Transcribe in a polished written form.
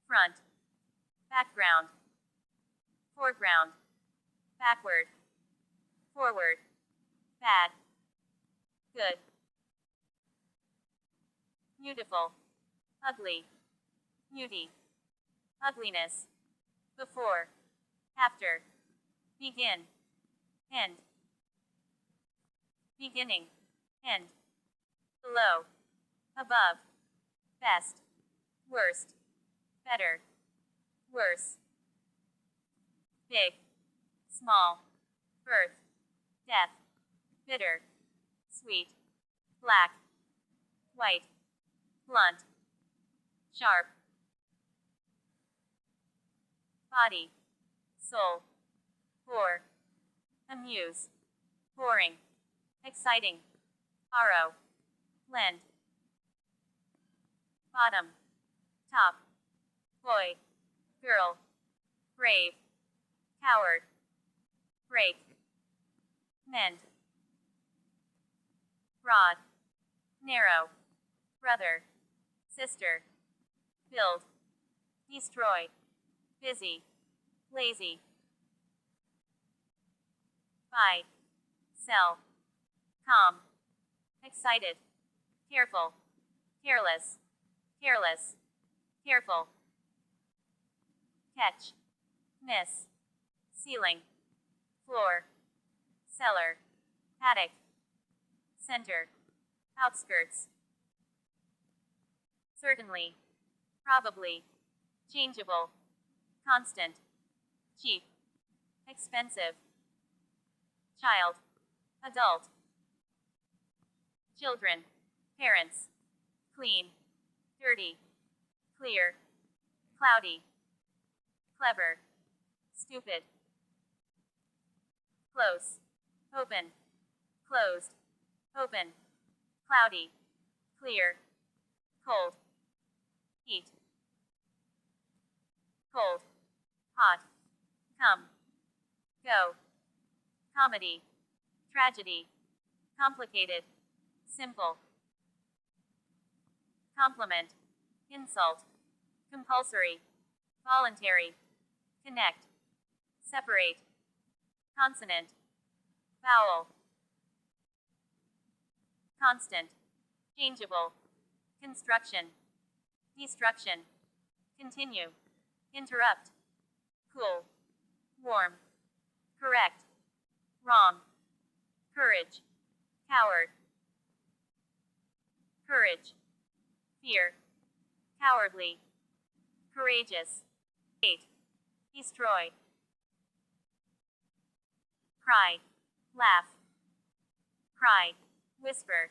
front, background, foreground, backward, forward, bad, good, beautiful, ugly, beauty, ugliness, before, after, begin, end, beginning, end, below, above, best, worst, better, worse, big, small, birth, death, bitter, sweet, black, white, blunt, sharp, body, soul, bore, amuse, boring, exciting, borrow, lend, bottom, top, boy, girl, brave, coward, break, mend, broad, narrow, brother, sister, build, destroy, busy, lazy, buy, sell, calm, excited, careful, careless, careless, careful, catch, miss, ceiling, floor, cellar, attic, center, outskirts, certainly, probably, changeable, constant, cheap, expensive, child, adult, children, parents, clean, dirty, clear, cloudy, clever, stupid, close, open, closed, open, cloudy, clear, cold, heat, cold, hot, come, go, comedy, tragedy, complicated, simple, compliment, insult, compulsory, voluntary, connect, separate, consonant, vowel, constant, changeable, construction, destruction, continue, interrupt, cool, warm, correct, wrong, courage, coward, courage, fear, cowardly, courageous, hate, destroy, cry, laugh, cry, whisper,